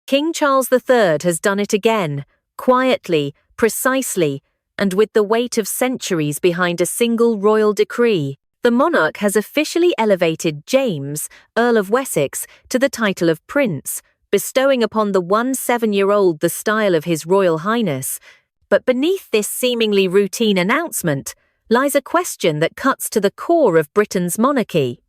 King Charles III has done it again, quietly, precisely, and with the weight of centuries behind a single royal decree. The monarch has officially elevated James, Earl of Wessex, to the title of Prince, bestowing upon the 17-year-old the style of His Royal Highness. But beneath this seemingly routine announcement lies a question that cuts to the core of Britain's monarchy.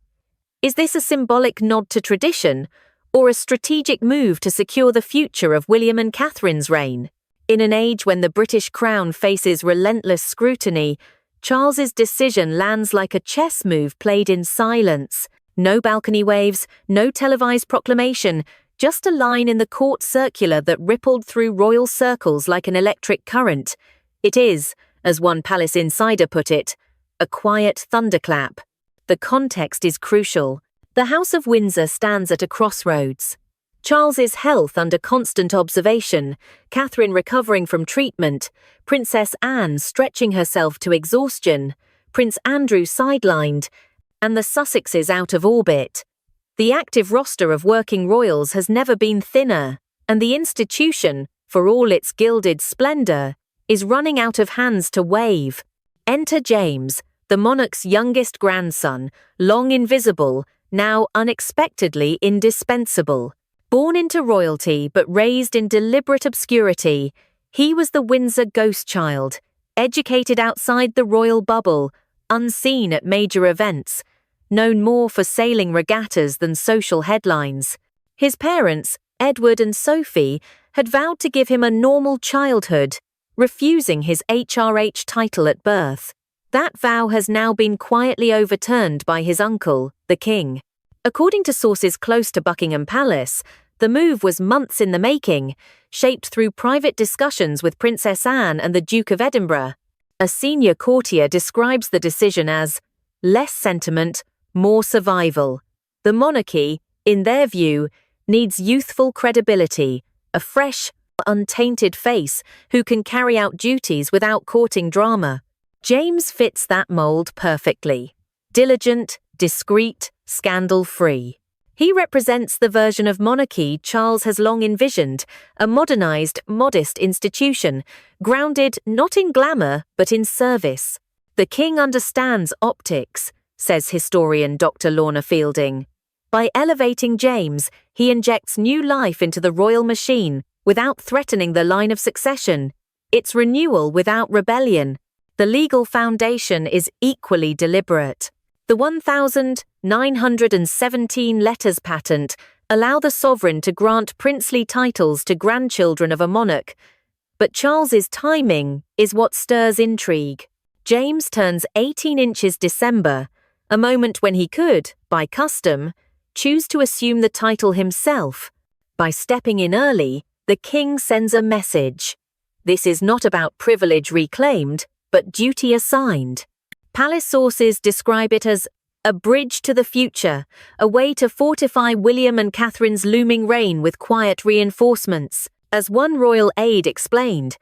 Is this a symbolic nod to tradition, or a strategic move to secure the future of William and Catherine's reign? In an age when the British crown faces relentless scrutiny, Charles's decision lands like a chess move played in silence. No balcony waves, no televised proclamation, just a line in the court circular that rippled through royal circles like an electric current. It is, as one palace insider put it, a quiet thunderclap. The context is crucial. The House of Windsor stands at a crossroads. Charles's health under constant observation, Catherine recovering from treatment, Princess Anne stretching herself to exhaustion, Prince Andrew sidelined, and the Sussexes out of orbit. The active roster of working royals has never been thinner, and the institution, for all its gilded splendor, is running out of hands to wave. Enter James, the monarch's youngest grandson, long invisible, now unexpectedly indispensable. Born into royalty but raised in deliberate obscurity, he was the Windsor ghost child, educated outside the royal bubble, unseen at major events, known more for sailing regattas than social headlines. His parents, Edward and Sophie, had vowed to give him a normal childhood, refusing his HRH title at birth. That vow has now been quietly overturned by his uncle, the king. According to sources close to Buckingham Palace, the move was months in the making, shaped through private discussions with Princess Anne and the Duke of Edinburgh. A senior courtier describes the decision as less sentiment, more survival. The monarchy, in their view, needs youthful credibility, a fresh, untainted face who can carry out duties without courting drama. James fits that mold perfectly. Diligent, discreet, scandal-free. He represents the version of monarchy Charles has long envisioned, a modernized, modest institution, grounded not in glamour but in service. The king understands optics, says historian Dr. Lorna Fielding. By elevating James, he injects new life into the royal machine without threatening the line of succession. It's renewal without rebellion. The legal foundation is equally deliberate. The 1917 letters patent allow the sovereign to grant princely titles to grandchildren of a monarch, but Charles's timing is what stirs intrigue. James turns 18 inches December, a moment when he could, by custom, choose to assume the title himself. By stepping in early, the king sends a message. This is not about privilege reclaimed, but duty assigned. Palace sources describe it as a bridge to the future, a way to fortify William and Catherine's looming reign with quiet reinforcements. As one royal aide explained,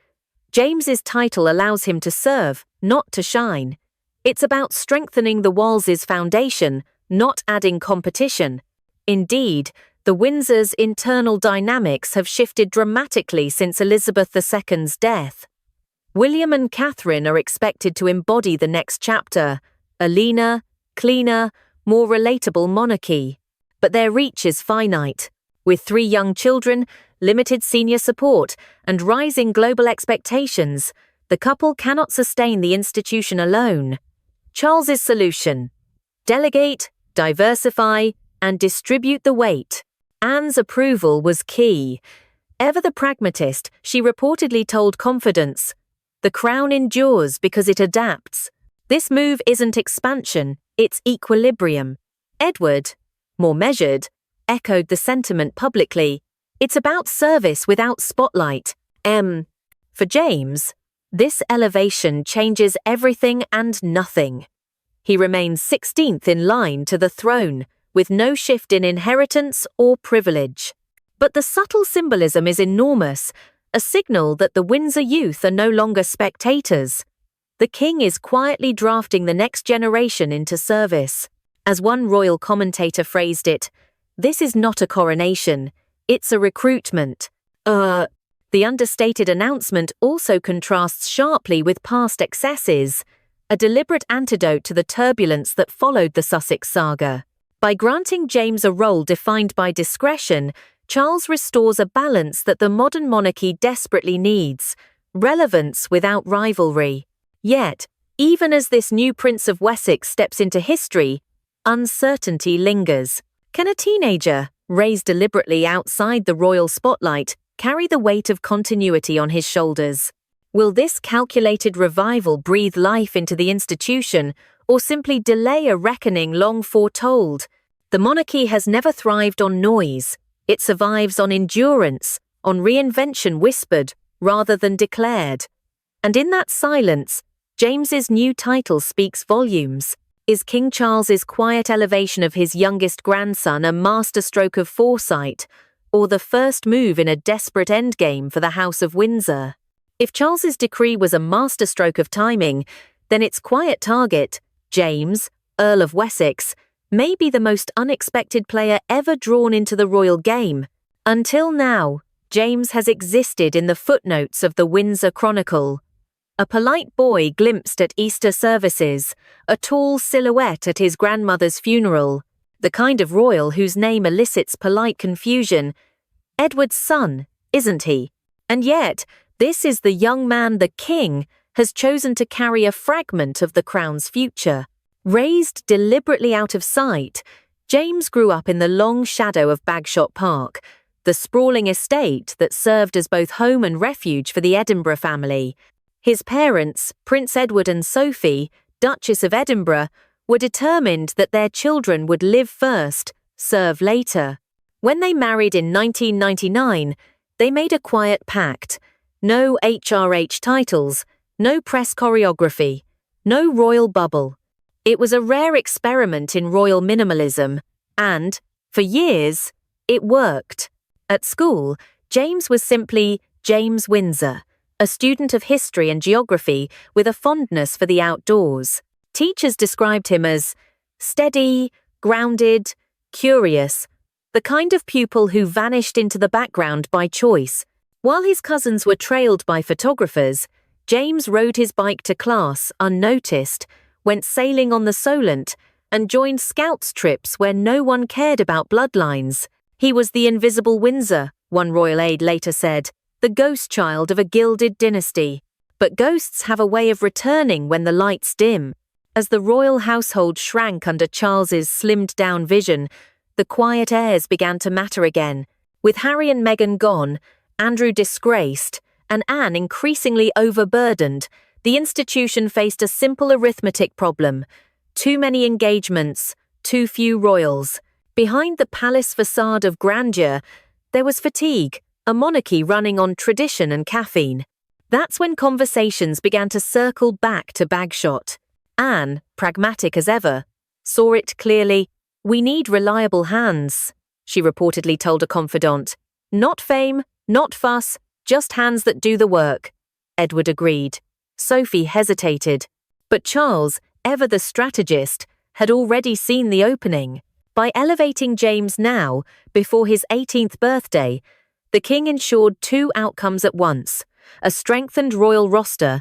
James's title allows him to serve, not to shine. It's about strengthening the Walls's foundation, not adding competition. Indeed, the Windsors' internal dynamics have shifted dramatically since Elizabeth II's death. William and Catherine are expected to embody the next chapter, a leaner, cleaner, more relatable monarchy. But their reach is finite. With 3 young children, limited senior support, and rising global expectations, the couple cannot sustain the institution alone. Charles's solution: delegate, diversify, and distribute the weight. Anne's approval was key. Ever the pragmatist, she reportedly told Confidence, "The crown endures because it adapts." This move isn't expansion, it's equilibrium. Edward, more measured, echoed the sentiment publicly. It's about service without spotlight. For James, this elevation changes everything and nothing. He remains 16th in line to the throne, with no shift in inheritance or privilege. But the subtle symbolism is enormous, a signal that the Windsor youth are no longer spectators. The king is quietly drafting the next generation into service. As one royal commentator phrased it, this is not a coronation, It's a recruitment. The understated announcement also contrasts sharply with past excesses, a deliberate antidote to the turbulence that followed the Sussex saga. By granting James a role defined by discretion, Charles restores a balance that the modern monarchy desperately needs: relevance without rivalry. Yet, even as this new Prince of Wessex steps into history, uncertainty lingers. Can a teenager, raised deliberately outside the royal spotlight, carry the weight of continuity on his shoulders? Will this calculated revival breathe life into the institution, or simply delay a reckoning long foretold? The monarchy has never thrived on noise. It survives on endurance, on reinvention whispered rather than declared. And in that silence, James's new title speaks volumes. Is King Charles's quiet elevation of his youngest grandson a masterstroke of foresight, or the first move in a desperate endgame for the House of Windsor? If Charles's decree was a masterstroke of timing, then its quiet target, James, Earl of Wessex, may be the most unexpected player ever drawn into the royal game. Until now, James has existed in the footnotes of the Windsor Chronicle. A polite boy glimpsed at Easter services, a tall silhouette at his grandmother's funeral, the kind of royal whose name elicits polite confusion. Edward's son, isn't he? And yet, this is the young man the king has chosen to carry a fragment of the crown's future. Raised deliberately out of sight, James grew up in the long shadow of Bagshot Park, the sprawling estate that served as both home and refuge for the Edinburgh family. His parents, Prince Edward and Sophie, Duchess of Edinburgh, were determined that their children would live first, serve later. When they married in 1999, they made a quiet pact: no HRH titles, no press choreography, no royal bubble. It was a rare experiment in royal minimalism, and, for years, it worked. At school, James was simply James Windsor, a student of history and geography with a fondness for the outdoors. Teachers described him as steady, grounded, curious, the kind of pupil who vanished into the background by choice. While his cousins were trailed by photographers, James rode his bike to class unnoticed, went sailing on the Solent, and joined scouts trips where no one cared about bloodlines. He was the invisible Windsor, one royal aide later said, the ghost child of a gilded dynasty. But ghosts have a way of returning when the lights dim. As the royal household shrank under Charles's slimmed-down vision, the quiet airs began to matter again. With Harry and Meghan gone, Andrew disgraced, and Anne increasingly overburdened, the institution faced a simple arithmetic problem: too many engagements, too few royals. Behind the palace facade of grandeur, there was fatigue, a monarchy running on tradition and caffeine. That's when conversations began to circle back to Bagshot. Anne, pragmatic as ever, saw it clearly. "We need reliable hands," she reportedly told a confidant. "Not fame, not fuss, just hands that do the work." Edward agreed. Sophie hesitated. But Charles, ever the strategist, had already seen the opening. By elevating James now, before his 18th birthday, the king ensured two outcomes at once: a strengthened royal roster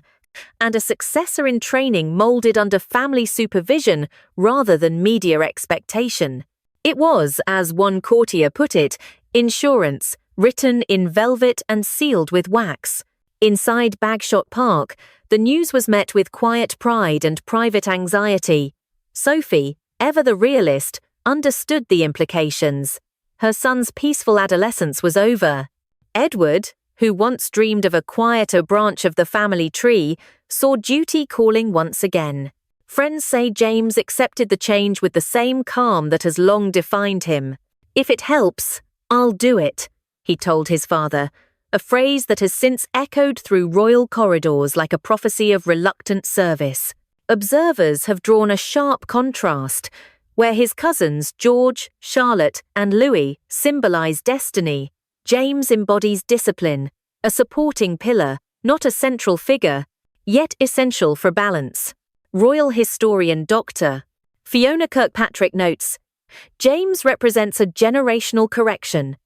and a successor in training molded under family supervision rather than media expectation. It was, as one courtier put it, insurance, written in velvet and sealed with wax. Inside Bagshot Park, the news was met with quiet pride and private anxiety. Sophie, ever the realist, understood the implications. Her son's peaceful adolescence was over. Edward, who once dreamed of a quieter branch of the family tree, saw duty calling once again. Friends say James accepted the change with the same calm that has long defined him. "If it helps, I'll do it," he told his father, a phrase that has since echoed through royal corridors like a prophecy of reluctant service. Observers have drawn a sharp contrast. Where his cousins George, Charlotte, and Louis symbolize destiny, James embodies discipline, a supporting pillar, not a central figure, yet essential for balance. Royal historian Dr. Fiona Kirkpatrick notes, "James represents a generational correction,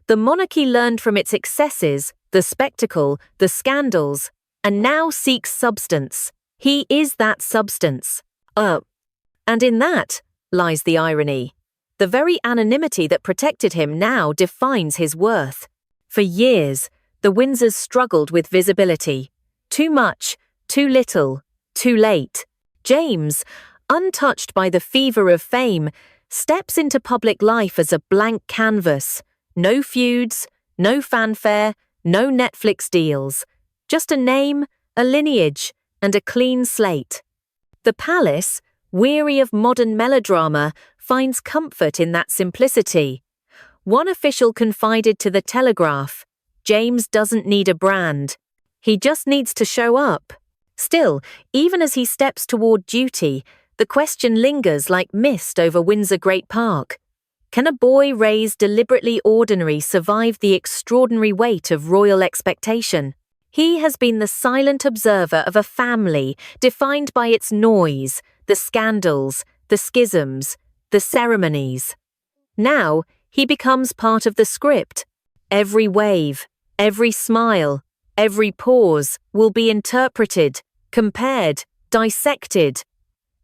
The monarchy learned from its excesses, the spectacle, the scandals, and now seeks substance. He is that substance. And in that lies the irony. The very anonymity that protected him now defines his worth. For years, the Windsors struggled with visibility. Too much, too little, too late. James, untouched by the fever of fame, steps into public life as a blank canvas. No feuds, no fanfare, no Netflix deals. Just a name, a lineage, and a clean slate. The palace, weary of modern melodrama, finds comfort in that simplicity. One official confided to the Telegraph, "James doesn't need a brand. He just needs to show up." Still, even as he steps toward duty, the question lingers like mist over Windsor Great Park. Can a boy raised deliberately ordinary survive the extraordinary weight of royal expectation? He has been the silent observer of a family defined by its noise, the scandals, the schisms, the ceremonies. Now, he becomes part of the script. Every wave, every smile, every pause will be interpreted, compared, dissected.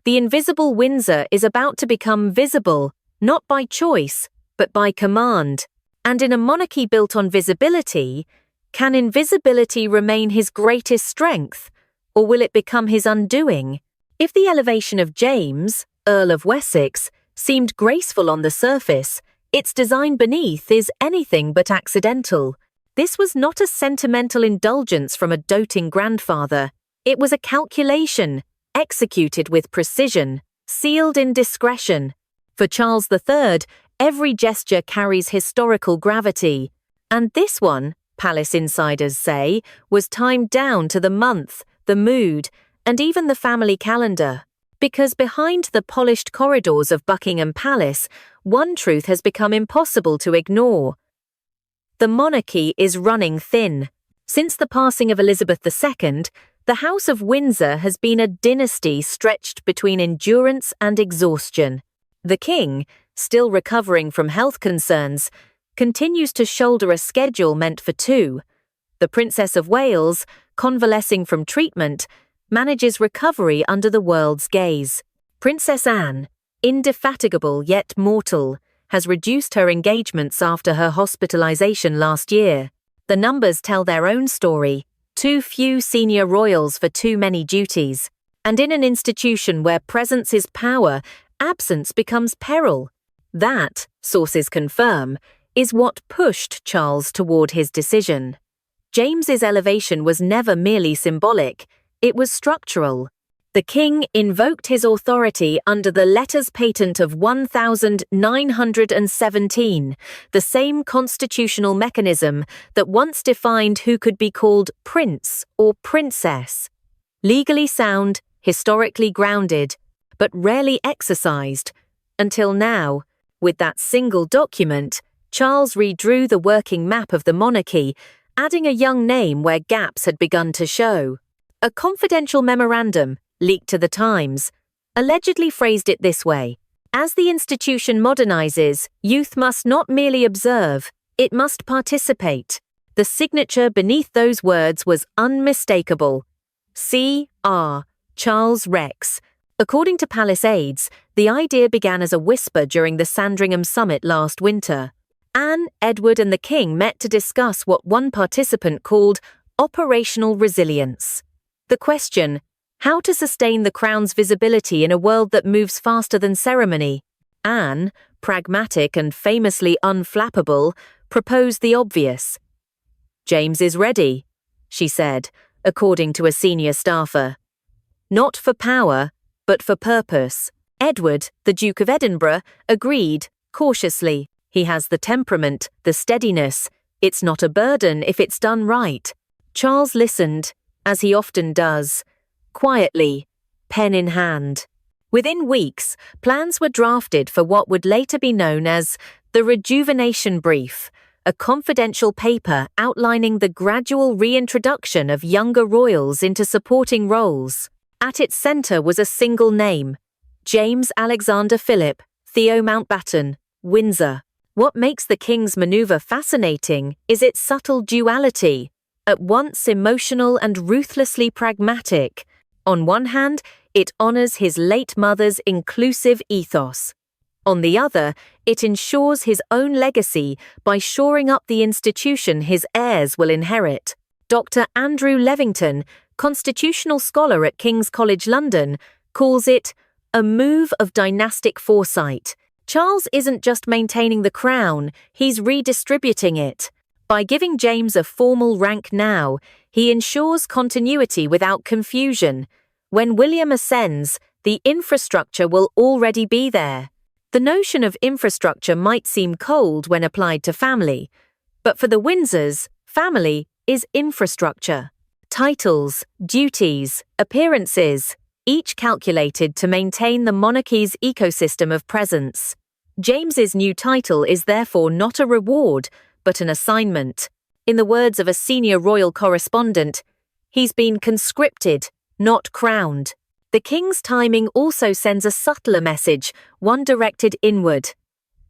The invisible Windsor is about to become visible, not by choice, but by command. And in a monarchy built on visibility, can invisibility remain his greatest strength, or will it become his undoing? If the elevation of James, Earl of Wessex, seemed graceful on the surface, its design beneath is anything but accidental. This was not a sentimental indulgence from a doting grandfather. It was a calculation, executed with precision, sealed in discretion. For Charles III, every gesture carries historical gravity, and this one, palace insiders say, was timed down to the month, the mood, and even the family calendar. Because behind the polished corridors of Buckingham Palace, one truth has become impossible to ignore. The monarchy is running thin. Since the passing of Elizabeth II, the House of Windsor has been a dynasty stretched between endurance and exhaustion. The king, still recovering from health concerns, continues to shoulder a schedule meant for two. The Princess of Wales, convalescing from treatment, manages recovery under the world's gaze. Princess Anne, indefatigable yet mortal, has reduced her engagements after her hospitalization last year. The numbers tell their own story. Too few senior royals for too many duties. And in an institution where presence is power, absence becomes peril. That, sources confirm, is what pushed Charles toward his decision. James's elevation was never merely symbolic, it was structural. The king invoked his authority under the letters patent of 1917, the same constitutional mechanism that once defined who could be called prince or princess. Legally sound, historically grounded, but rarely exercised. Until now, with that single document, Charles redrew the working map of the monarchy, adding a young name where gaps had begun to show. A confidential memorandum, leaked to the Times, allegedly phrased it this way: "As the institution modernizes, youth must not merely observe, it must participate." The signature beneath those words was unmistakable. C.R. Charles Rex. According to palace aides, the idea began as a whisper during the Sandringham summit last winter. Anne, Edward, and the king met to discuss what one participant called operational resilience. The question, how to sustain the crown's visibility in a world that moves faster than ceremony. Anne, pragmatic and famously unflappable, proposed the obvious. "James is ready," she said, according to a senior staffer. "Not for power, but for purpose." Edward, the Duke of Edinburgh, agreed, cautiously. He has the temperament, the steadiness. It's not a burden if it's done right. Charles listened, as he often does, quietly, pen in hand. Within weeks, plans were drafted for what would later be known as the Rejuvenation Brief, a confidential paper outlining the gradual reintroduction of younger royals into supporting roles. At its centre was a single name: James Alexander Philip, Theo Mountbatten, Windsor. What makes the king's maneuver fascinating is its subtle duality, at once emotional and ruthlessly pragmatic. On one hand, it honors his late mother's inclusive ethos. On the other, it ensures his own legacy by shoring up the institution his heirs will inherit. Dr. Andrew Levington, constitutional scholar at King's College London, calls it a move of dynastic foresight. Charles isn't just maintaining the crown, he's redistributing it. By giving James a formal rank now, he ensures continuity without confusion. When William ascends, the infrastructure will already be there. The notion of infrastructure might seem cold when applied to family, but for the Windsors, family is infrastructure. Titles, duties, appearances, each calculated to maintain the monarchy's ecosystem of presence. James's new title is therefore not a reward, but an assignment. In the words of a senior royal correspondent, he's been conscripted, not crowned. The king's timing also sends a subtler message, one directed inward.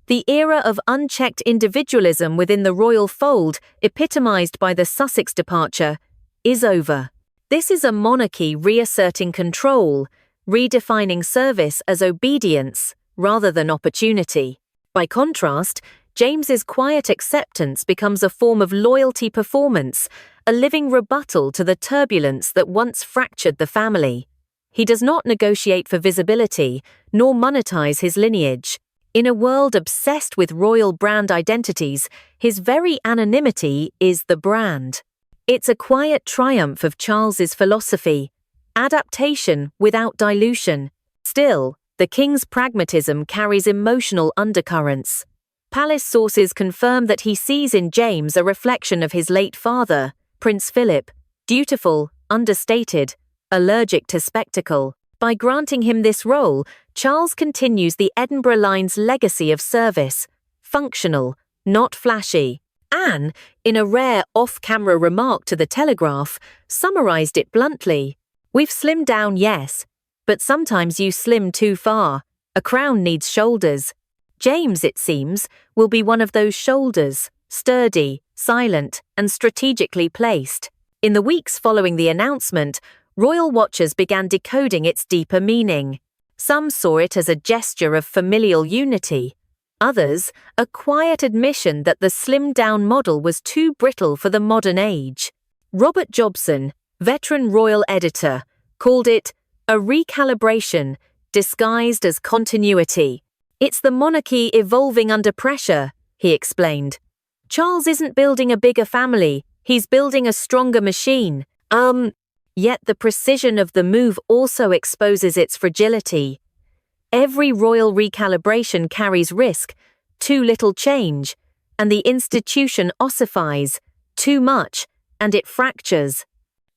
The era of unchecked individualism within the royal fold, epitomized by the Sussex departure, is over. This is a monarchy reasserting control, redefining service as obedience rather than opportunity. By contrast, James's quiet acceptance becomes a form of loyalty performance, a living rebuttal to the turbulence that once fractured the family. He does not negotiate for visibility, nor monetize his lineage. In a world obsessed with royal brand identities, his very anonymity is the brand. It's a quiet triumph of Charles's philosophy, adaptation without dilution. Still, the king's pragmatism carries emotional undercurrents. Palace sources confirm that he sees in James a reflection of his late father, Prince Philip, dutiful, understated, allergic to spectacle. By granting him this role, Charles continues the Edinburgh line's legacy of service, functional, not flashy. Anne, in a rare off-camera remark to The Telegraph, summarized it bluntly. "We've slimmed down, yes, but sometimes you slim too far. A crown needs shoulders." James, it seems, will be one of those shoulders, sturdy, silent, and strategically placed. In the weeks following the announcement, royal watchers began decoding its deeper meaning. Some saw it as a gesture of familial unity. Others, a quiet admission that the slimmed-down model was too brittle for the modern age. Robert Jobson, veteran royal editor, called it a recalibration disguised as continuity. "It's the monarchy evolving under pressure," he explained. "Charles isn't building a bigger family, he's building a stronger machine. Yet the precision of the move also exposes its fragility. Every royal recalibration carries risk, too little change, and the institution ossifies, too much, and it fractures.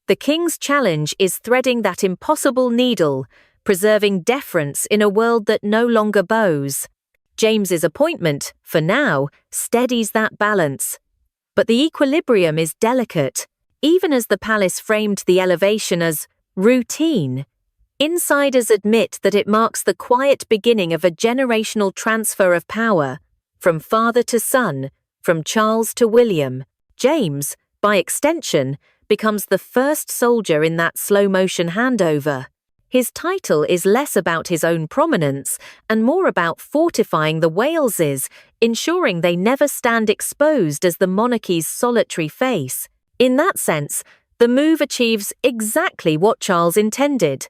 The king's challenge is threading that impossible needle, preserving deference in a world that no longer bows. James's appointment, for now, steadies that balance. But the equilibrium is delicate. Even as the palace framed the elevation as routine, insiders admit that it marks the quiet beginning of a generational transfer of power, from father to son, from Charles to William. James, by extension, becomes the first soldier in that slow-motion handover. His title is less about his own prominence and more about fortifying the Waleses, ensuring they never stand exposed as the monarchy's solitary face. In that sense, the move achieves exactly what Charles intended: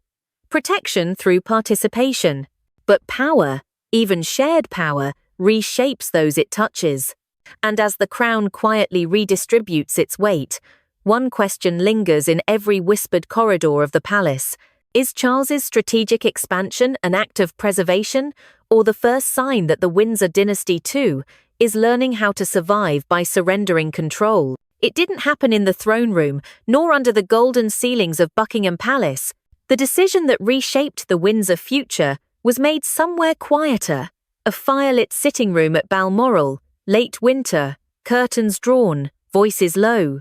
protection through participation. But power, even shared power, reshapes those it touches. And as the crown quietly redistributes its weight, one question lingers in every whispered corridor of the palace. Is Charles's strategic expansion an act of preservation, or the first sign that the Windsor dynasty, too, is learning how to survive by surrendering control? It didn't happen in the throne room, nor under the golden ceilings of Buckingham Palace. The decision that reshaped the Windsor future was made somewhere quieter: a firelit sitting room at Balmoral, late winter, curtains drawn, voices low,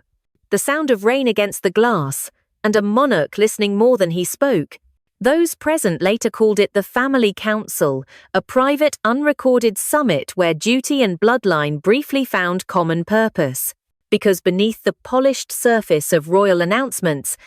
the sound of rain against the glass, and a monarch listening more than he spoke. Those present later called it the Family Council, a private, unrecorded summit where duty and bloodline briefly found common purpose. Because beneath the polished surface of royal announcements,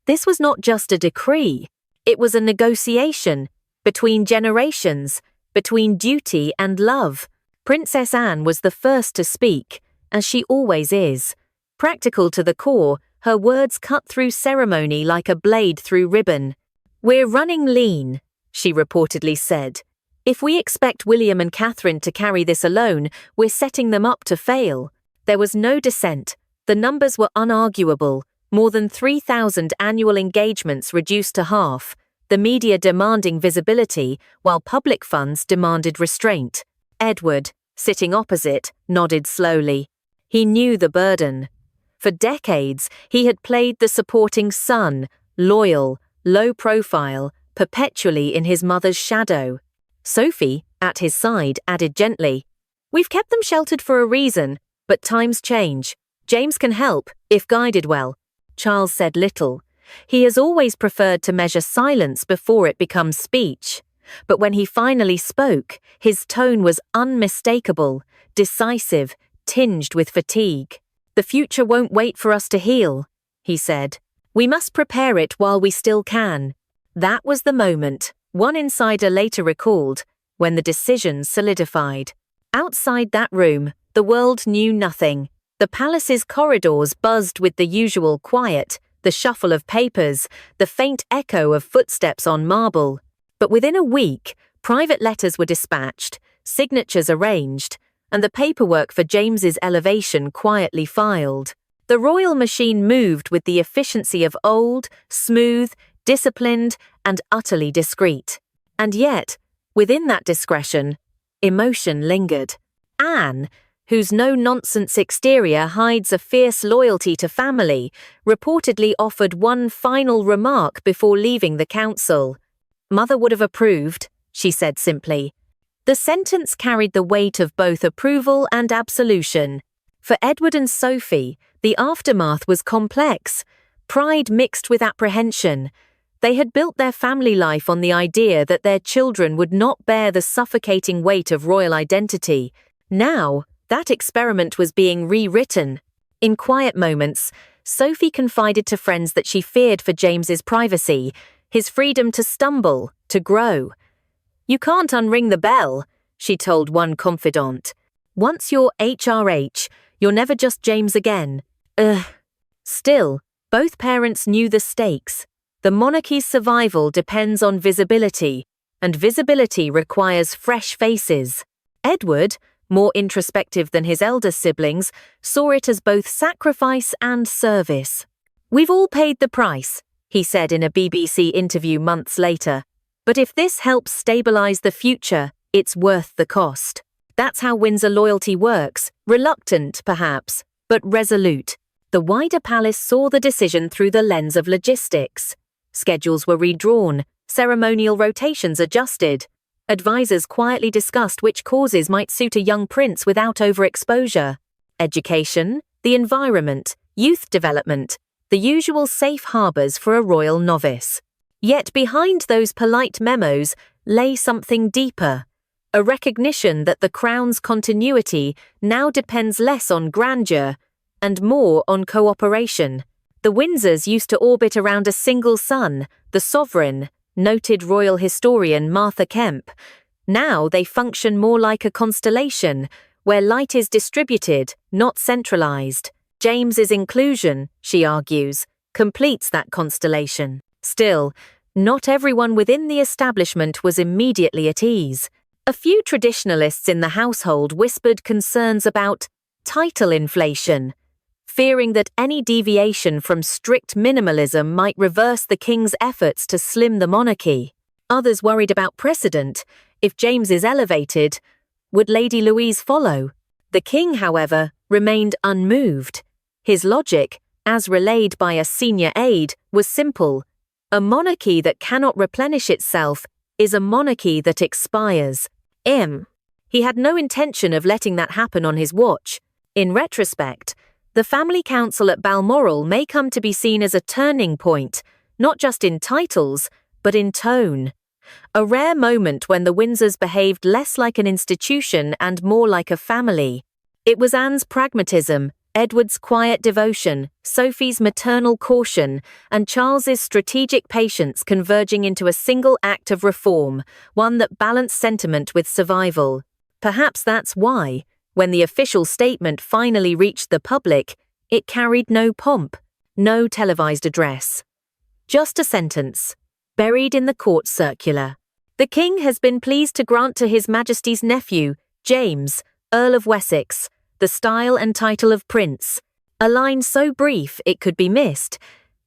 this was not just a decree, it was a negotiation between generations, between duty and love. Princess Anne was the first to speak, as she always is. Practical to the core, her words cut through ceremony like a blade through ribbon. "We're running lean," she reportedly said. "If we expect William and Catherine to carry this alone, we're setting them up to fail." There was no dissent. The numbers were unarguable. More than 3,000 annual engagements reduced to half, the media demanding visibility while public funds demanded restraint. Edward, sitting opposite, nodded slowly. He knew the burden. For decades, he had played the supporting son, loyal, low profile, perpetually in his mother's shadow. Sophie, at his side, added gently, "We've kept them sheltered for a reason, but times change. James can help, if guided well." Charles said little. He has always preferred to measure silence before it becomes speech. But when he finally spoke, his tone was unmistakable, decisive, tinged with fatigue. "The future won't wait for us to heal," he said. "We must prepare it while we still can." That was the moment, one insider later recalled, when the decision solidified. Outside that room, the world knew nothing. The palace's corridors buzzed with the usual quiet, the shuffle of papers, the faint echo of footsteps on marble. But within a week, private letters were dispatched, signatures arranged, and the paperwork for James's elevation quietly filed. The royal machine moved with the efficiency of old, smooth, disciplined, and utterly discreet. And yet, within that discretion, emotion lingered. Anne, whose no-nonsense exterior hides a fierce loyalty to family, reportedly offered one final remark before leaving the council. "Mother would have approved," she said simply. The sentence carried the weight of both approval and absolution. For Edward and Sophie, the aftermath was complex, pride mixed with apprehension. They had built their family life on the idea that their children would not bear the suffocating weight of royal identity. Now, that experiment was being rewritten. In quiet moments, Sophie confided to friends that she feared for James's privacy, his freedom to stumble, to grow. "You can't unring the bell," she told one confidant. "Once you're HRH, you're never just James again." Still, both parents knew the stakes. The monarchy's survival depends on visibility, and visibility requires fresh faces. Edward, more introspective than his elder siblings, saw it as both sacrifice and service. "We've all paid the price," he said in a BBC interview months later. "But if this helps stabilize the future, it's worth the cost." That's how Windsor loyalty works, reluctant perhaps, but resolute. The wider palace saw the decision through the lens of logistics. Schedules were redrawn, ceremonial rotations adjusted. Advisors quietly discussed which causes might suit a young prince without overexposure. Education, the environment, youth development, the usual safe harbours for a royal novice. Yet behind those polite memos lay something deeper, a recognition that the crown's continuity now depends less on grandeur and more on cooperation. The Windsors used to orbit around a single sun, the sovereign, noted royal historian Martha Kemp. Now they function more like a constellation, where light is distributed, not centralized. James's inclusion, she argues, completes that constellation. Still, not everyone within the establishment was immediately at ease. A few traditionalists in the household whispered concerns about title inflation, fearing that any deviation from strict minimalism might reverse the king's efforts to slim the monarchy. Others worried about precedent. If James is elevated, would Lady Louise follow? The king, however, remained unmoved. His logic, as relayed by a senior aide, was simple. A monarchy that cannot replenish itself is a monarchy that expires. He had no intention of letting that happen on his watch. In retrospect, the family council at Balmoral may come to be seen as a turning point, not just in titles, but in tone. A rare moment when the Windsors behaved less like an institution and more like a family. It was Anne's pragmatism, Edward's quiet devotion, Sophie's maternal caution, and Charles's strategic patience converging into a single act of reform, one that balanced sentiment with survival. Perhaps that's why, when the official statement finally reached the public, it carried no pomp, no televised address. Just a sentence, buried in the court circular. The King has been pleased to grant to His Majesty's nephew, James, Earl of Wessex, the style and title of Prince, a line so brief it could be missed,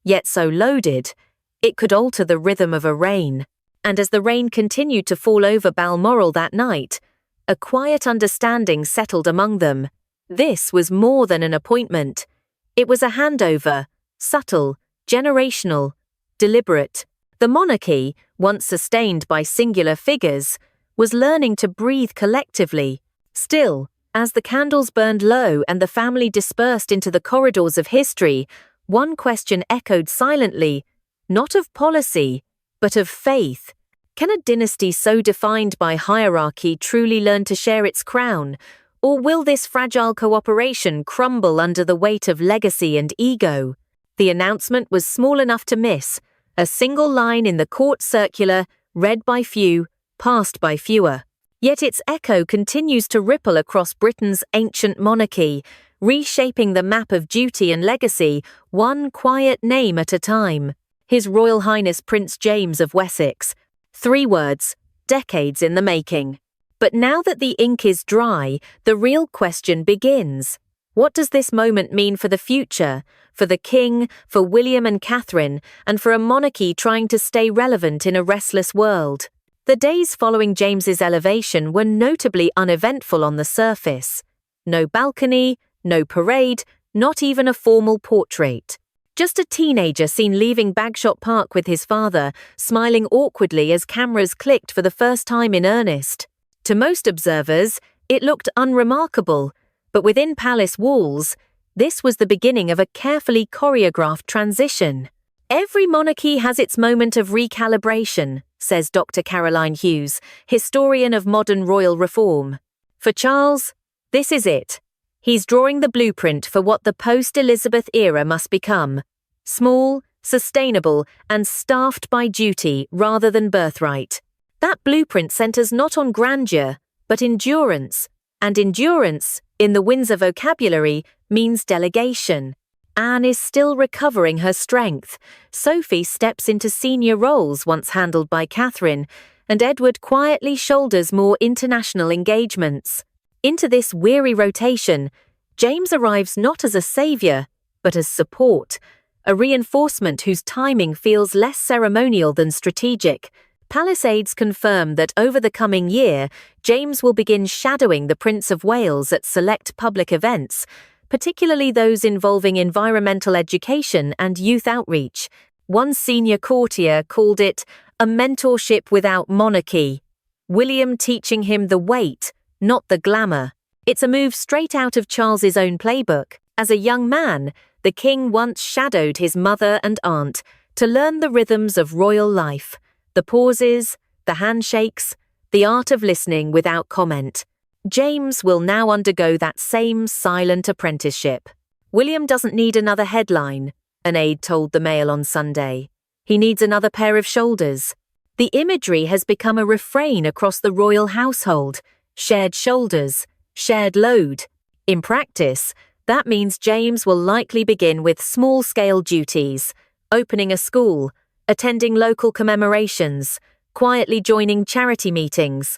yet so loaded, it could alter the rhythm of a reign. And as the rain continued to fall over Balmoral that night, a quiet understanding settled among them. This was more than an appointment. It was a handover, subtle, generational, deliberate. The monarchy, once sustained by singular figures, was learning to breathe collectively. Still, as the candles burned low and the family dispersed into the corridors of history, one question echoed silently, not of policy, but of faith. Can a dynasty so defined by hierarchy truly learn to share its crown, or will this fragile cooperation crumble under the weight of legacy and ego? The announcement was small enough to miss, a single line in the court circular, read by few, passed by fewer. Yet its echo continues to ripple across Britain's ancient monarchy, reshaping the map of duty and legacy, one quiet name at a time. His Royal Highness Prince James of Wessex. 3 words, decades in the making. But now that the ink is dry, the real question begins. What does this moment mean for the future, for the King, for William and Catherine, and for a monarchy trying to stay relevant in a restless world? The days following James's elevation were notably uneventful on the surface. No balcony, no parade, not even a formal portrait. Just a teenager seen leaving Bagshot Park with his father, smiling awkwardly as cameras clicked for the first time in earnest. To most observers, it looked unremarkable, but within palace walls, this was the beginning of a carefully choreographed transition. Every monarchy has its moment of recalibration, says Dr. Caroline Hughes, historian of modern royal reform. For Charles, this is it. He's drawing the blueprint for what the post-Elizabeth era must become. Small, sustainable, and staffed by duty rather than birthright. That blueprint centers not on grandeur, but endurance. And endurance, in the Windsor vocabulary, means delegation. Anne is still recovering her strength. Sophie steps into senior roles once handled by Catherine, and Edward quietly shoulders more international engagements. Into this weary rotation, James arrives not as a savior, but as support, a reinforcement whose timing feels less ceremonial than strategic. Palace aides confirm that over the coming year, James will begin shadowing the Prince of Wales at select public events, particularly those involving environmental education and youth outreach. One senior courtier called it a mentorship without monarchy. William teaching him the weight, not the glamour. It's a move straight out of Charles's own playbook. As a young man, the King once shadowed his mother and aunt to learn the rhythms of royal life, the pauses, the handshakes, the art of listening without comment. James will now undergo that same silent apprenticeship. William doesn't need another headline, an aide told the Mail on Sunday. He needs another pair of shoulders. The imagery has become a refrain across the royal household. Shared shoulders, shared load. In practice, that means James will likely begin with small-scale duties, opening a school, attending local commemorations, quietly joining charity meetings,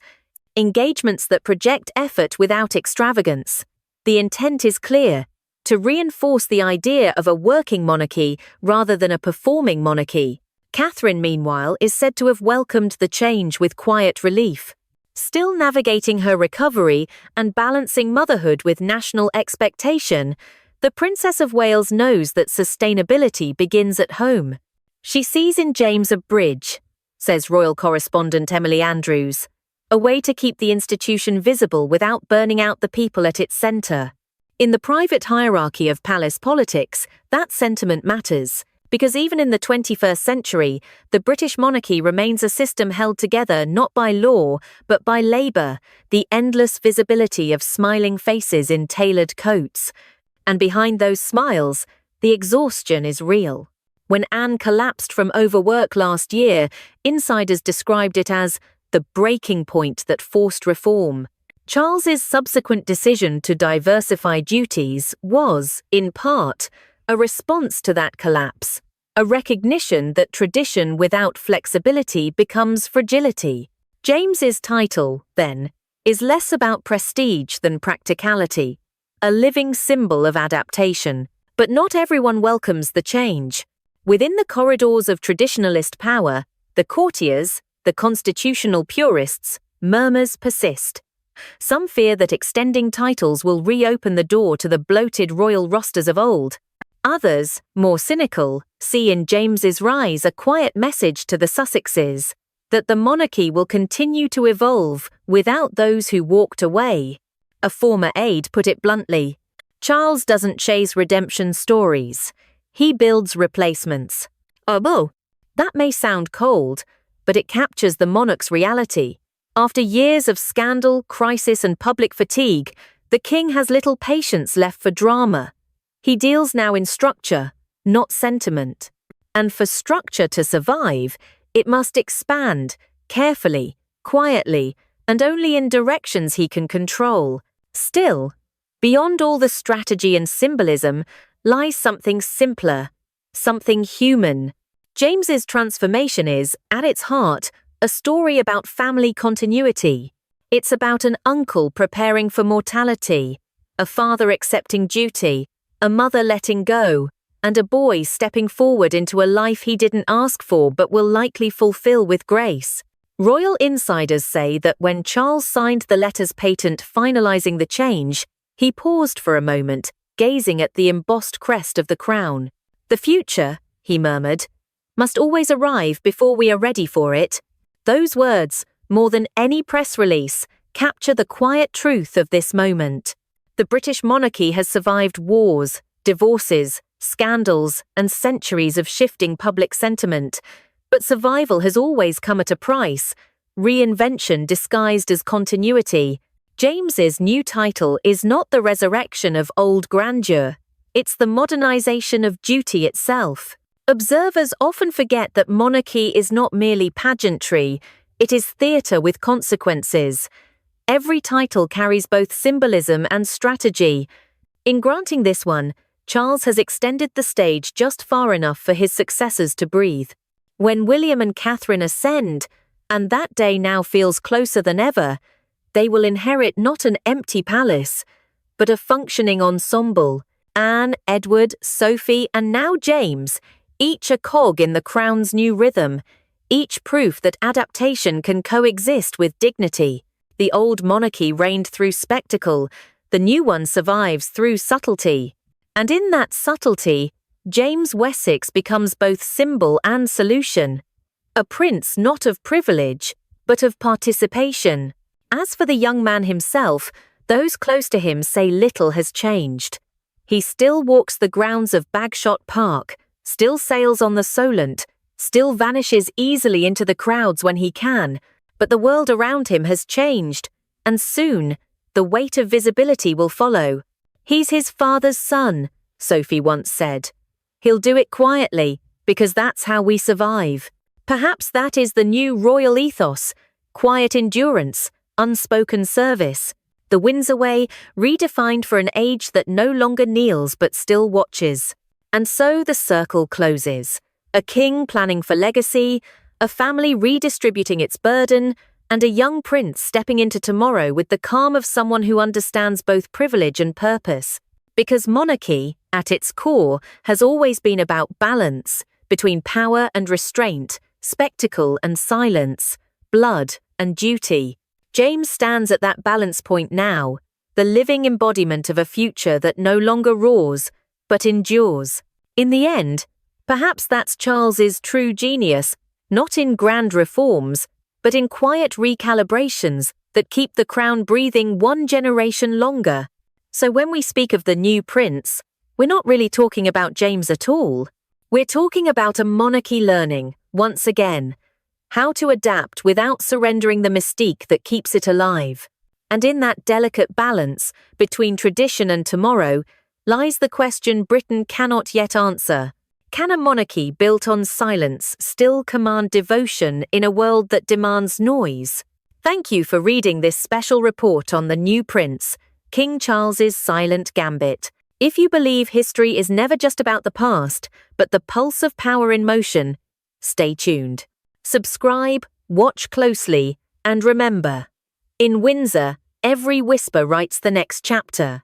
engagements that project effort without extravagance. The intent is clear, to reinforce the idea of a working monarchy rather than a performing monarchy. Catherine, meanwhile, is said to have welcomed the change with quiet relief. Still navigating her recovery and balancing motherhood with national expectation, the Princess of Wales knows that sustainability begins at home. She sees in James a bridge, says royal correspondent Emily Andrews, a way to keep the institution visible without burning out the people at its centre. In the private hierarchy of palace politics, that sentiment matters. Because even in the 21st century, the British monarchy remains a system held together not by law, but by labour, the endless visibility of smiling faces in tailored coats. And behind those smiles, the exhaustion is real. When Anne collapsed from overwork last year, insiders described it as the breaking point that forced reform. Charles's subsequent decision to diversify duties was, in part, a response to that collapse, a recognition that tradition without flexibility becomes fragility. James's title, then, is less about prestige than practicality, a living symbol of adaptation. But not everyone welcomes the change. Within the corridors of traditionalist power, the courtiers, the constitutional purists, murmurs persist. Some fear that extending titles will reopen the door to the bloated royal rosters of old. Others, more cynical, see in James's rise a quiet message to the Sussexes that the monarchy will continue to evolve without those who walked away. A former aide put it bluntly, Charles doesn't chase redemption stories. He builds replacements. Oh, that may sound cold, but it captures the monarch's reality. After years of scandal, crisis, and public fatigue, the king has little patience left for drama. He deals now in structure, not sentiment. And for structure to survive, it must expand, carefully, quietly, and only in directions he can control. Still, beyond all the strategy and symbolism lies something simpler, something human. James's transformation is, at its heart, a story about family continuity. It's about an uncle preparing for mortality, a father accepting duty, a mother letting go, and a boy stepping forward into a life he didn't ask for but will likely fulfill with grace. Royal insiders say that when Charles signed the letters patent finalizing the change, he paused for a moment, gazing at the embossed crest of the crown. The future, he murmured, must always arrive before we are ready for it. Those words, more than any press release, capture the quiet truth of this moment. The British monarchy has survived wars, divorces, scandals, and centuries of shifting public sentiment. But survival has always come at a price, reinvention disguised as continuity. James's new title is not the resurrection of old grandeur, it's the modernization of duty itself. Observers often forget that monarchy is not merely pageantry, it is theatre with consequences. Every title carries both symbolism and strategy. In granting this one, Charles has extended the stage just far enough for his successors to breathe. When William and Catherine ascend, and that day now feels closer than ever, they will inherit not an empty palace, but a functioning ensemble. Anne, Edward, Sophie, and now James, each a cog in the crown's new rhythm, each proof that adaptation can coexist with dignity. The old monarchy reigned through spectacle, the new one survives through subtlety. And in that subtlety, James Wessex becomes both symbol and solution. A prince not of privilege, but of participation. As for the young man himself, those close to him say little has changed. He still walks the grounds of Bagshot Park, still sails on the Solent, still vanishes easily into the crowds when he can, but the world around him has changed, and soon, the weight of visibility will follow. He's his father's son, Sophie once said. He'll do it quietly, because that's how we survive. Perhaps that is the new royal ethos, quiet endurance, unspoken service. The Windsor way, redefined for an age that no longer kneels but still watches. And so the circle closes. A king planning for legacy, a family redistributing its burden, and a young prince stepping into tomorrow with the calm of someone who understands both privilege and purpose. Because monarchy, at its core, has always been about balance between power and restraint, spectacle and silence, blood and duty. James stands at that balance point now, the living embodiment of a future that no longer roars, but endures. In the end, perhaps that's Charles's true genius, not in grand reforms, but in quiet recalibrations that keep the crown breathing one generation longer. So when we speak of the new prince, we're not really talking about James at all. We're talking about a monarchy learning, once again, how to adapt without surrendering the mystique that keeps it alive. And in that delicate balance between tradition and tomorrow lies the question Britain cannot yet answer. Can a monarchy built on silence still command devotion in a world that demands noise? Thank you for reading this special report on the new prince, King Charles's silent gambit. If you believe history is never just about the past, but the pulse of power in motion, stay tuned. Subscribe, watch closely, and remember, in Windsor, every whisper writes the next chapter.